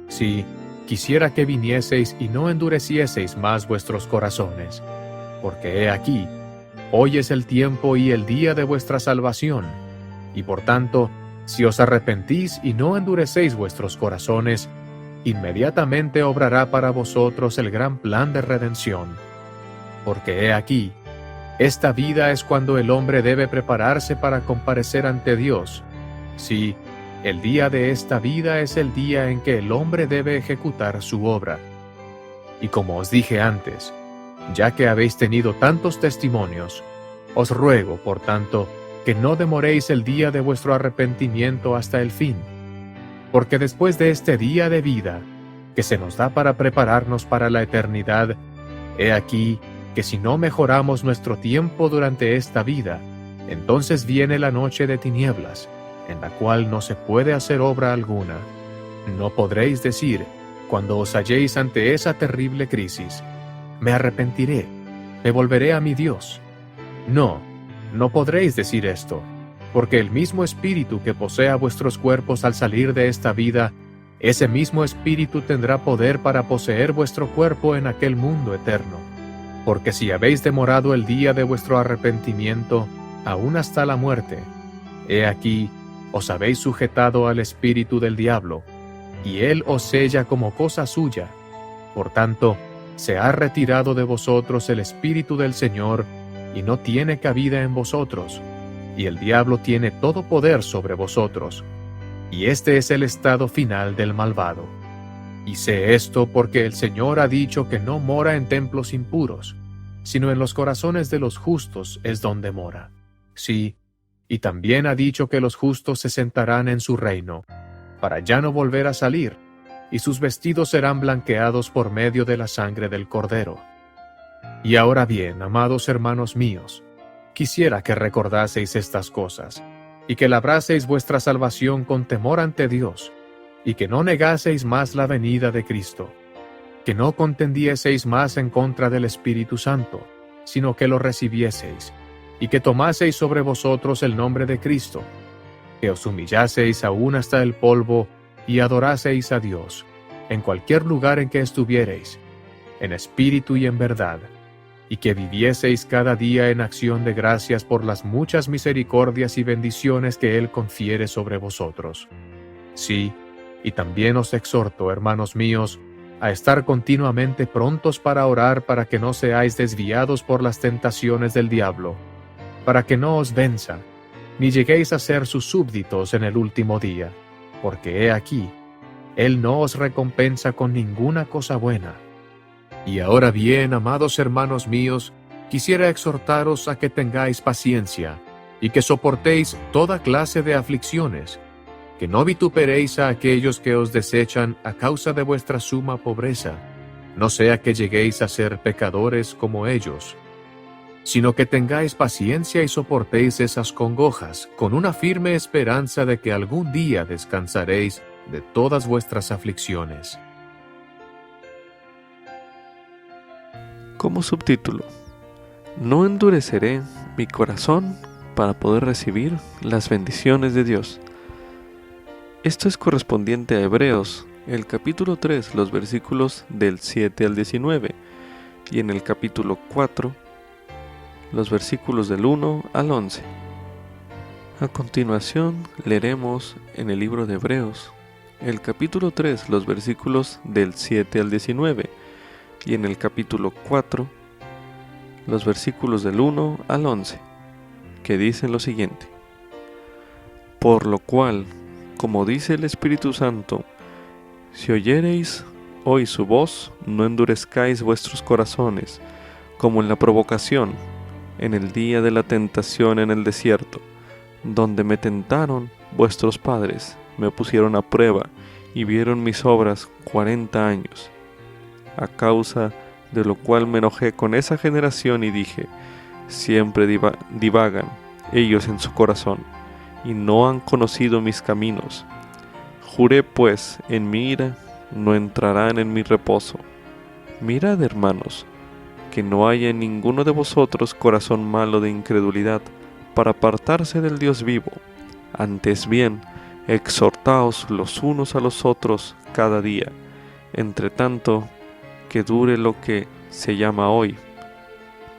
Sí, quisiera que vinieseis y no endurecieseis más vuestros corazones, porque he aquí, hoy es el tiempo y el día de vuestra salvación, y por tanto, si os arrepentís y no endurecéis vuestros corazones, inmediatamente obrará para vosotros el gran plan de redención. Porque he aquí, esta vida es cuando el hombre debe prepararse para comparecer ante Dios. Sí, el día de esta vida es el día en que el hombre debe ejecutar su obra. Y como os dije antes, ya que habéis tenido tantos testimonios, os ruego, por tanto, que no demoréis el día de vuestro arrepentimiento hasta el fin. Porque después de este día de vida, que se nos da para prepararnos para la eternidad, he aquí que si no mejoramos nuestro tiempo durante esta vida, entonces viene la noche de tinieblas, en la cual no se puede hacer obra alguna. No podréis decir, cuando os halléis ante esa terrible crisis, me arrepentiré, me volveré a mi Dios. No, no podréis decir esto, porque el mismo espíritu que posea vuestros cuerpos al salir de esta vida, ese mismo espíritu tendrá poder para poseer vuestro cuerpo en aquel mundo eterno. Porque si habéis demorado el día de vuestro arrepentimiento, aún hasta la muerte, he aquí, os habéis sujetado al espíritu del diablo, y él os sella como cosa suya. Por tanto, se ha retirado de vosotros el espíritu del Señor, y no tiene cabida en vosotros, y el diablo tiene todo poder sobre vosotros. Y este es el estado final del malvado. Y sé esto porque el Señor ha dicho que no mora en templos impuros, sino en los corazones de los justos es donde mora. Sí, y también ha dicho que los justos se sentarán en su reino, para ya no volver a salir, y sus vestidos serán blanqueados por medio de la sangre del Cordero. Y ahora bien, amados hermanos míos, quisiera que recordaseis estas cosas, y que labraseis vuestra salvación con temor ante Dios, y que no negaseis más la venida de Cristo, que no contendieseis más en contra del Espíritu Santo, sino que lo recibieseis, y que tomaseis sobre vosotros el nombre de Cristo, que os humillaseis aún hasta el polvo, y adoraseis a Dios, en cualquier lugar en que estuviereis, en espíritu y en verdad, y que vivieseis cada día en acción de gracias por las muchas misericordias y bendiciones que Él confiere sobre vosotros. Sí, y también os exhorto, hermanos míos, a estar continuamente prontos para orar para que no seáis desviados por las tentaciones del diablo, para que no os venza, ni lleguéis a ser sus súbditos en el último día, porque he aquí, Él no os recompensa con ninguna cosa buena. Y ahora bien, amados hermanos míos, quisiera exhortaros a que tengáis paciencia, y que soportéis toda clase de aflicciones, que no vituperéis a aquellos que os desechan a causa de vuestra suma pobreza, no sea que lleguéis a ser pecadores como ellos, sino que tengáis paciencia y soportéis esas congojas, con una firme esperanza de que algún día descansaréis de todas vuestras aflicciones. Como subtítulo, no endureceré mi corazón para poder recibir las bendiciones de Dios. Esto es correspondiente a Hebreos, el capítulo 3, los versículos del 7 al 19, y en el capítulo 4, los versículos del 1 al 11. A continuación, leeremos en el libro de Hebreos, el capítulo 3, los versículos del 7 al 19, y en el capítulo 4, los versículos del 1 al 11, que dicen lo siguiente: Por lo cual, como dice el Espíritu Santo, si oyereis hoy su voz, no endurezcáis vuestros corazones, como en la provocación, en el día de la tentación en el desierto, donde me tentaron vuestros padres, me pusieron a prueba y vieron mis obras 40 años. A causa de lo cual me enojé con esa generación y dije, siempre divagan ellos en su corazón, y no han conocido mis caminos. Juré pues en mi ira, no entrarán en mi reposo. Mirad, hermanos, que no haya en ninguno de vosotros corazón malo de incredulidad para apartarse del Dios vivo. Antes bien, exhortaos los unos a los otros cada día, entre tanto que dure lo que se llama hoy,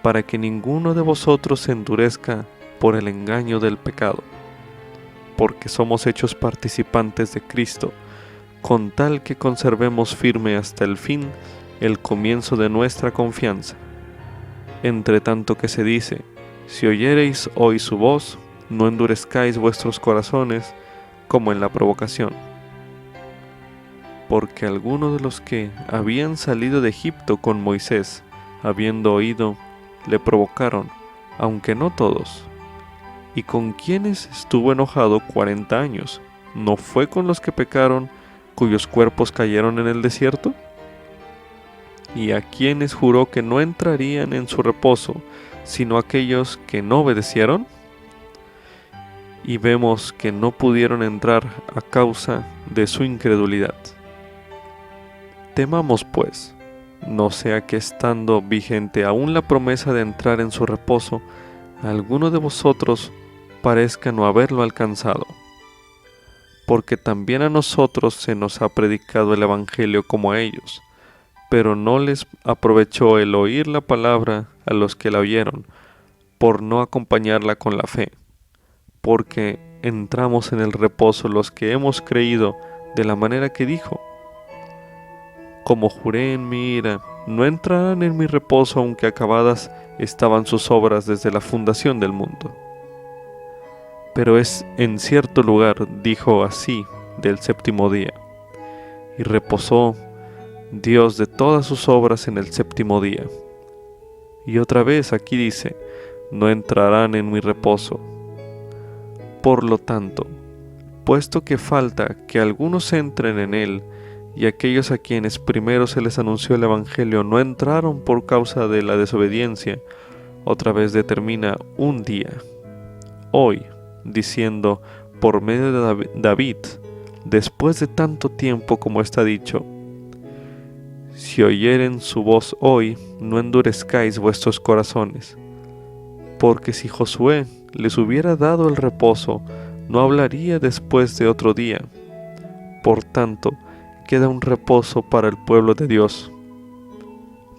para que ninguno de vosotros se endurezca por el engaño del pecado, porque somos hechos participantes de Cristo, con tal que conservemos firme hasta el fin el comienzo de nuestra confianza. Entre tanto que se dice, si oyereis hoy su voz, no endurezcáis vuestros corazones como en la provocación. Porque algunos de los que habían salido de Egipto con Moisés, habiendo oído, le provocaron, aunque no todos. ¿Y con quienes estuvo enojado 40 años? ¿No fue con los que pecaron, cuyos cuerpos cayeron en el desierto? ¿Y a quienes juró que no entrarían en su reposo, sino aquellos que no obedecieron? Y vemos que no pudieron entrar a causa de su incredulidad. Temamos pues, no sea que estando vigente aún la promesa de entrar en su reposo, alguno de vosotros parezca no haberlo alcanzado. Porque también a nosotros se nos ha predicado el Evangelio como a ellos, pero no les aprovechó el oír la palabra a los que la oyeron, por no acompañarla con la fe. Porque entramos en el reposo los que hemos creído de la manera que dijo, como juré en mi ira, no entrarán en mi reposo aunque acabadas estaban sus obras desde la fundación del mundo. Pero es en cierto lugar, dijo así, del séptimo día, y reposó Dios de todas sus obras en el séptimo día. Y otra vez aquí dice, no entrarán en mi reposo. Por lo tanto, puesto que falta que algunos entren en él, y aquellos a quienes primero se les anunció el Evangelio no entraron por causa de la desobediencia, otra vez determina un día, hoy, diciendo por medio de David, después de tanto tiempo como está dicho, si oyeren su voz hoy, no endurezcáis vuestros corazones, porque si Josué les hubiera dado el reposo, no hablaría después de otro día. Por tanto, queda un reposo para el pueblo de Dios,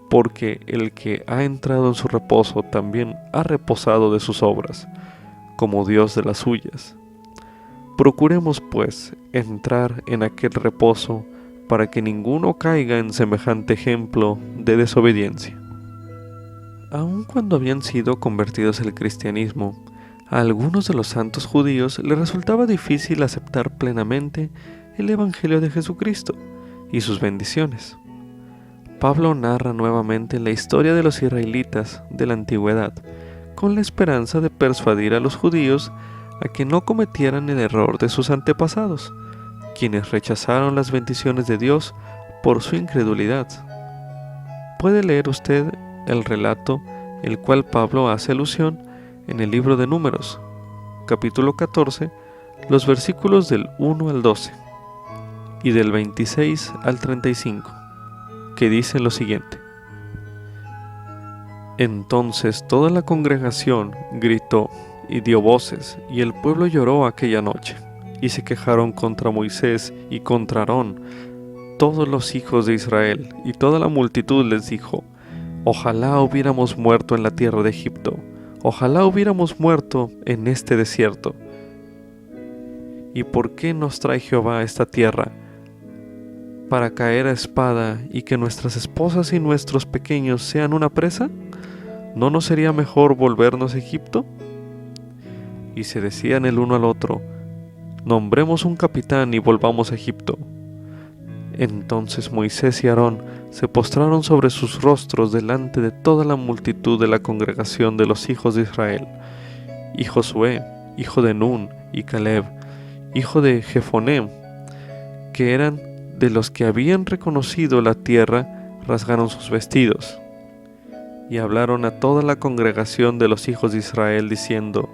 porque el que ha entrado en su reposo también ha reposado de sus obras, como Dios de las suyas. Procuremos, pues, entrar en aquel reposo para que ninguno caiga en semejante ejemplo de desobediencia. Aun cuando habían sido convertidos al cristianismo, a algunos de los santos judíos les resultaba difícil aceptar plenamente el Evangelio de Jesucristo y sus bendiciones. Pablo narra nuevamente la historia de los israelitas de la antigüedad, con la esperanza de persuadir a los judíos a que no cometieran el error de sus antepasados, quienes rechazaron las bendiciones de Dios por su incredulidad. Puede leer usted el relato el cual Pablo hace alusión en el libro de Números, capítulo 14, los versículos del 1 al 12 y del 26 al 35, que dicen lo siguiente. Entonces toda la congregación gritó y dio voces, y el pueblo lloró aquella noche, y se quejaron contra Moisés y contra Aarón. Todos los hijos de Israel y toda la multitud les dijo, ojalá hubiéramos muerto en la tierra de Egipto, ojalá hubiéramos muerto en este desierto. ¿Y por qué nos trae Jehová a esta tierra? ¿Para caer a espada y que nuestras esposas y nuestros pequeños sean una presa? ¿No nos sería mejor volvernos a Egipto? Y se decían el uno al otro, nombremos un capitán y volvamos a Egipto. Entonces Moisés y Aarón se postraron sobre sus rostros delante de toda la multitud de la congregación de los hijos de Israel. Y Josué, hijo de Nun, y Caleb, hijo de Jefoné, que eran de los que habían reconocido la tierra, rasgaron sus vestidos. Y hablaron a toda la congregación de los hijos de Israel, diciendo,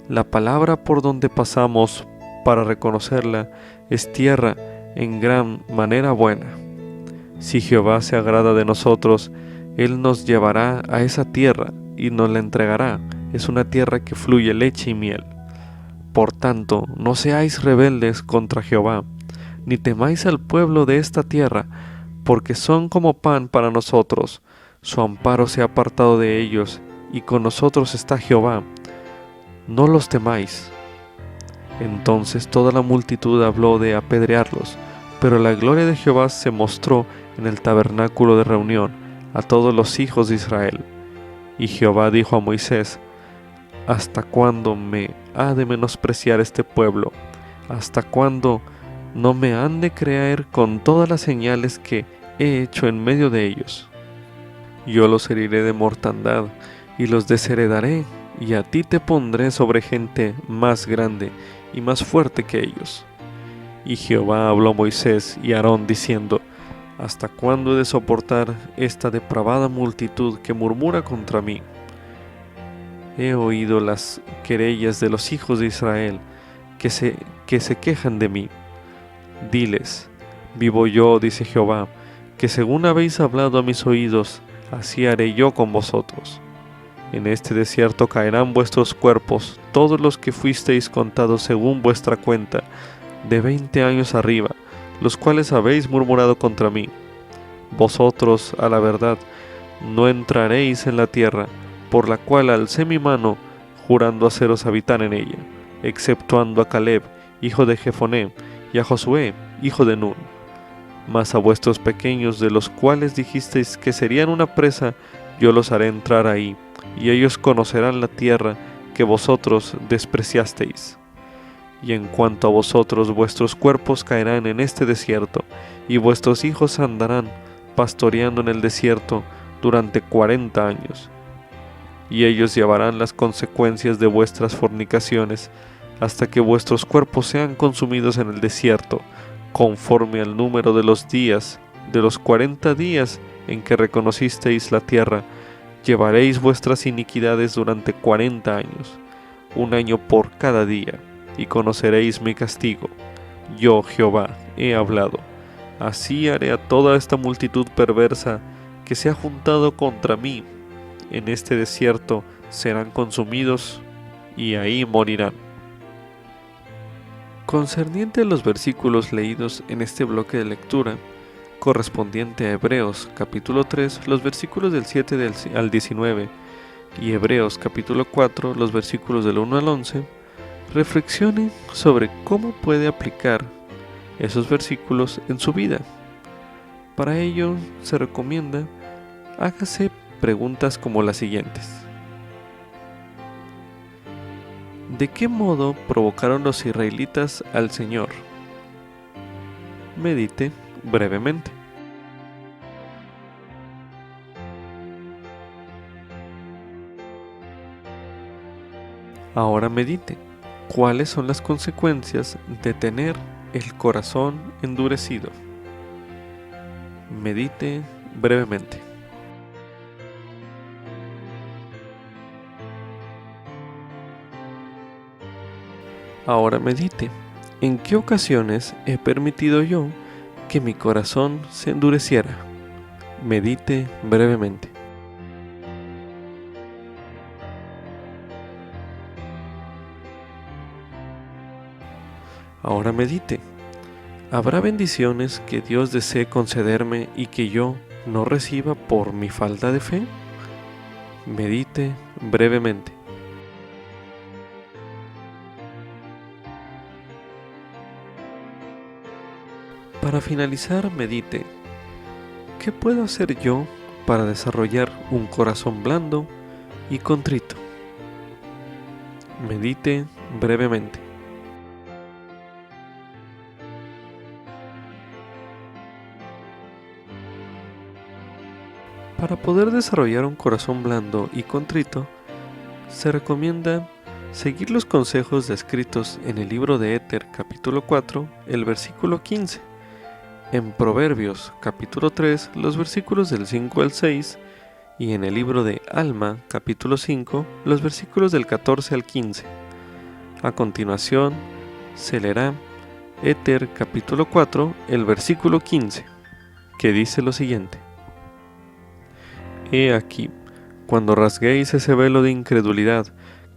la palabra por donde pasamos para reconocerla es tierra en gran manera buena. Si Jehová se agrada de nosotros, Él nos llevará a esa tierra y nos la entregará. Es una tierra que fluye leche y miel. Por tanto, no seáis rebeldes contra Jehová, ni temáis al pueblo de esta tierra, porque son como pan para nosotros. Su amparo se ha apartado de ellos, y con nosotros está Jehová. No los temáis. Entonces toda la multitud habló de apedrearlos, pero la gloria de Jehová se mostró en el tabernáculo de reunión a todos los hijos de Israel. Y Jehová dijo a Moisés: ¿Hasta cuándo me ha de menospreciar este pueblo? ¿Hasta cuándo no me han de creer con todas las señales que he hecho en medio de ellos? Yo los heriré de mortandad y los desheredaré, y a ti te pondré sobre gente más grande y más fuerte que ellos. Y Jehová habló a Moisés y a Aarón diciendo: ¿Hasta cuándo he de soportar esta depravada multitud que murmura contra mí? He oído las querellas de los hijos de Israel que se quejan de mí. Diles: vivo yo, dice Jehová, que según habéis hablado a mis oídos, así haré yo con vosotros. En este desierto caerán vuestros cuerpos, todos los que fuisteis contados según vuestra cuenta, de 20 años arriba, los cuales habéis murmurado contra mí. Vosotros, a la verdad, no entraréis en la tierra, por la cual alcé mi mano, jurando haceros habitar en ella, exceptuando a Caleb, hijo de Jefoné, y a Josué, hijo de Nun. Mas a vuestros pequeños, de los cuales dijisteis que serían una presa, yo los haré entrar ahí, y ellos conocerán la tierra que vosotros despreciasteis. Y en cuanto a vosotros, vuestros cuerpos caerán en este desierto, y vuestros hijos andarán pastoreando en el desierto durante 40 años. Y ellos llevarán las consecuencias de vuestras fornicaciones, hasta que vuestros cuerpos sean consumidos en el desierto, conforme al número de los días, de los 40 días en que reconocisteis la tierra. Llevaréis vuestras iniquidades durante 40 años, 1 año por cada día, y conoceréis mi castigo. Yo, Jehová, he hablado. Así haré a toda esta multitud perversa que se ha juntado contra mí. En este desierto serán consumidos, y ahí morirán. Concerniente a los versículos leídos en este bloque de lectura, correspondiente a Hebreos capítulo 3, los versículos del 7 al 19, y Hebreos capítulo 4, los versículos del 1 al 11, reflexione sobre cómo puede aplicar esos versículos en su vida. Para ello se recomienda hágase preguntas como las siguientes: ¿de qué modo provocaron los israelitas al Señor? Medite brevemente. Ahora medite, ¿cuáles son las consecuencias de tener el corazón endurecido? Medite brevemente. Ahora medite, ¿en qué ocasiones he permitido yo que mi corazón se endureciera? Medite brevemente. Ahora medite, ¿habrá bendiciones que Dios desee concederme y que yo no reciba por mi falta de fe? Medite brevemente. Para finalizar, medite, ¿qué puedo hacer yo para desarrollar un corazón blando y contrito? Medite brevemente. Para poder desarrollar un corazón blando y contrito, se recomienda seguir los consejos descritos en el libro de Éter, capítulo 4, el versículo 15, en Proverbios, capítulo 3, los versículos del 5 al 6, y en el libro de Alma, capítulo 5, los versículos del 14 al 15. A continuación, se leerá Éter capítulo 4, el versículo 15, que dice lo siguiente: He aquí, cuando rasguéis ese velo de incredulidad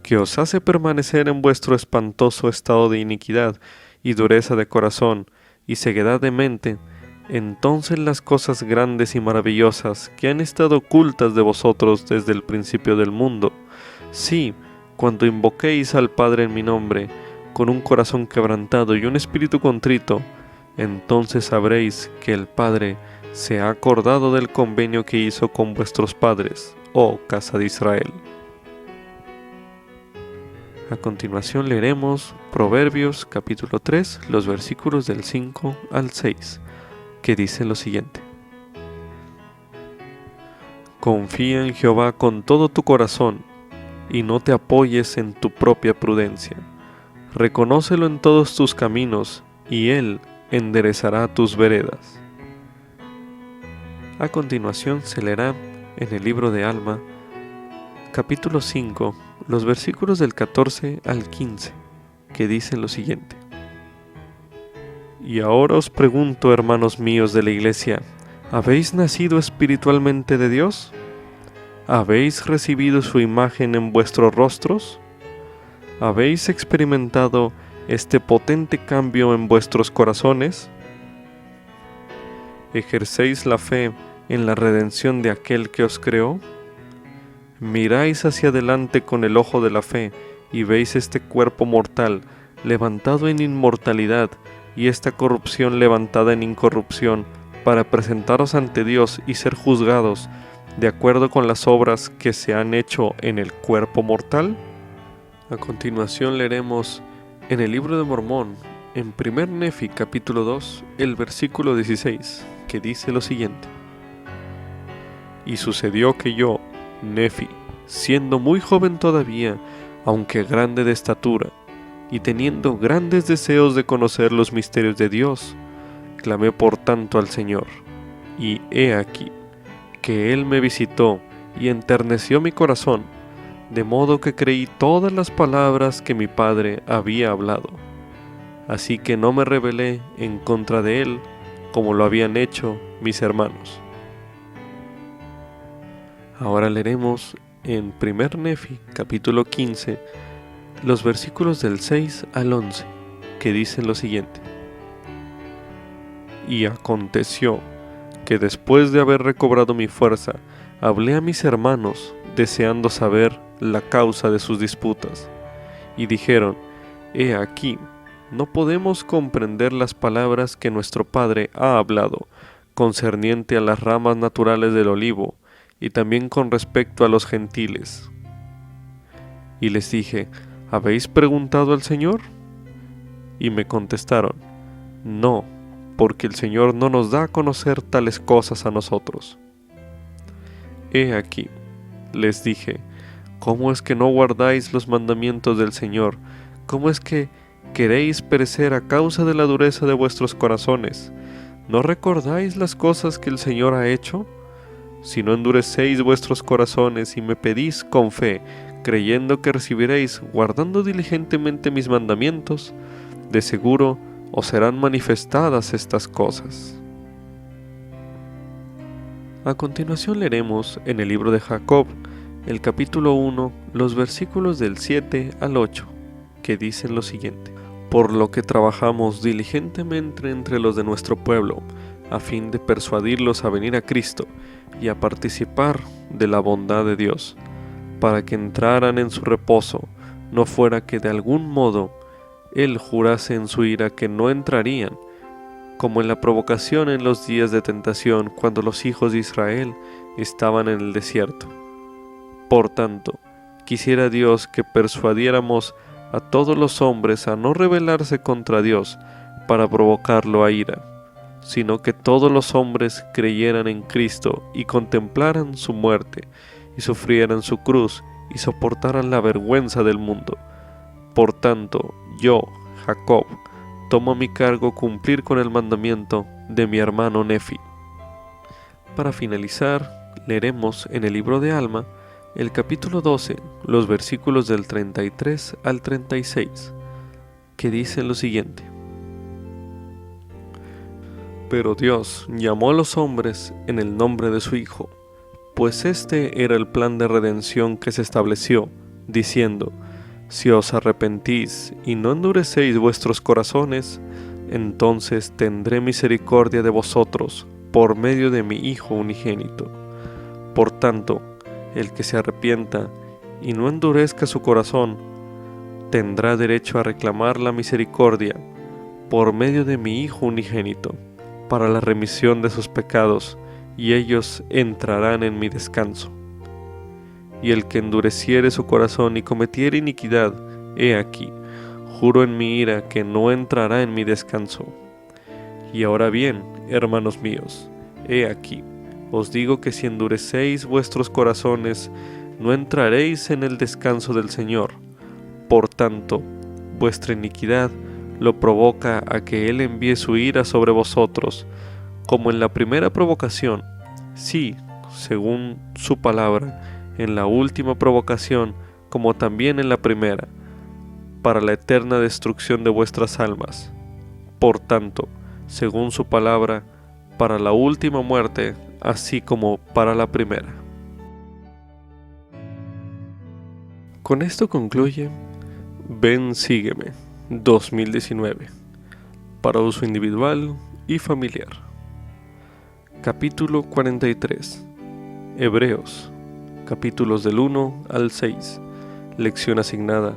que os hace permanecer en vuestro espantoso estado de iniquidad y dureza de corazón y ceguedad de mente, entonces las cosas grandes y maravillosas que han estado ocultas de vosotros desde el principio del mundo, sí, cuando invoquéis al Padre en mi nombre, con un corazón quebrantado y un espíritu contrito, entonces sabréis que el Padre se ha acordado del convenio que hizo con vuestros padres, oh casa de Israel. A continuación leeremos Proverbios capítulo 3, los versículos del 5 al 6, que dice lo siguiente: Confía en Jehová con todo tu corazón, y no te apoyes en tu propia prudencia. Reconócelo en todos tus caminos, y Él enderezará tus veredas. A continuación se leerá en el libro de Alma, capítulo 5, los versículos del 14 al 15, que dicen lo siguiente: Y ahora os pregunto, hermanos míos de la Iglesia, ¿habéis nacido espiritualmente de Dios? ¿Habéis recibido su imagen en vuestros rostros? ¿Habéis experimentado este potente cambio en vuestros corazones? ¿Ejercéis la fe en la redención de aquel que os creó? Miráis hacia adelante con el ojo de la fe y veis este cuerpo mortal levantado en inmortalidad y esta corrupción levantada en incorrupción, para presentaros ante Dios y ser juzgados de acuerdo con las obras que se han hecho en el cuerpo mortal. A continuación leeremos en el libro de Mormón, en 1 Nefi capítulo 2, el versículo 16, que dice lo siguiente: Y sucedió que yo, Nefi, siendo muy joven todavía, aunque grande de estatura, y teniendo grandes deseos de conocer los misterios de Dios, clamé por tanto al Señor, y he aquí, que Él me visitó y enterneció mi corazón, de modo que creí todas las palabras que mi padre había hablado. Así que no me rebelé en contra de Él, como lo habían hecho mis hermanos. Ahora leeremos en 1 Nefi, capítulo 15, los versículos del 6 al 11, que dicen lo siguiente: Y aconteció que después de haber recobrado mi fuerza, hablé a mis hermanos, deseando saber la causa de sus disputas. Y dijeron: He aquí, no podemos comprender las palabras que nuestro padre ha hablado, concerniente a las ramas naturales del olivo, y también con respecto a los gentiles. Y les dije: ¿Habéis preguntado al Señor? Y me contestaron: No, porque el Señor no nos da a conocer tales cosas a nosotros. He aquí, les dije, ¿cómo es que no guardáis los mandamientos del Señor? ¿Cómo es que queréis perecer a causa de la dureza de vuestros corazones? ¿No recordáis las cosas que el Señor ha hecho? Si no endurecéis vuestros corazones y me pedís con fe, creyendo que recibiréis, guardando diligentemente mis mandamientos, de seguro os serán manifestadas estas cosas. A continuación leeremos en el libro de Jacob, el capítulo 1, los versículos del 7 al 8, que dicen lo siguiente: Por lo que trabajamos diligentemente entre los de nuestro pueblo, a fin de persuadirlos a venir a Cristo y a participar de la bondad de Dios, para que entraran en su reposo, no fuera que de algún modo Él jurase en su ira que no entrarían, como en la provocación en los días de tentación, cuando los hijos de Israel estaban en el desierto. Por tanto, quisiera Dios que persuadiéramos a todos los hombres a no rebelarse contra Dios para provocarlo a ira, sino que todos los hombres creyeran en Cristo y contemplaran su muerte, y sufrieran su cruz, y soportaran la vergüenza del mundo. Por tanto, yo, Jacob, tomo a mi cargo cumplir con el mandamiento de mi hermano Nefi. Para finalizar, leeremos en el libro de Alma, el capítulo 12, los versículos del 33 al 36, que dicen lo siguiente: Pero Dios llamó a los hombres en el nombre de su Hijo, pues este era el plan de redención que se estableció, diciendo: si os arrepentís y no endurecéis vuestros corazones, entonces tendré misericordia de vosotros por medio de mi Hijo unigénito. Por tanto, el que se arrepienta y no endurezca su corazón, tendrá derecho a reclamar la misericordia por medio de mi Hijo unigénito, para la remisión de sus pecados, y ellos entrarán en mi descanso. Y el que endureciere su corazón y cometiere iniquidad, he aquí, juro en mi ira que no entrará en mi descanso. Y ahora bien, hermanos míos, he aquí, os digo que si endurecéis vuestros corazones, no entraréis en el descanso del Señor. Por tanto, vuestra iniquidad lo provoca a que Él envíe su ira sobre vosotros, como en la primera provocación, sí, según su palabra, en la última provocación, como también en la primera, para la eterna destrucción de vuestras almas. Por tanto, según su palabra, para la última muerte, así como para la primera. Con esto concluye Ven, Sígueme 2019, para uso individual y familiar. Capítulo 43. Hebreos, capítulos del 1 al 6, lección asignada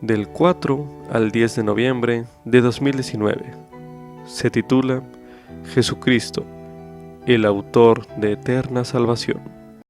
del 4 al 10 de noviembre de 2019. Se titula Jesucristo, el autor de eterna salvación.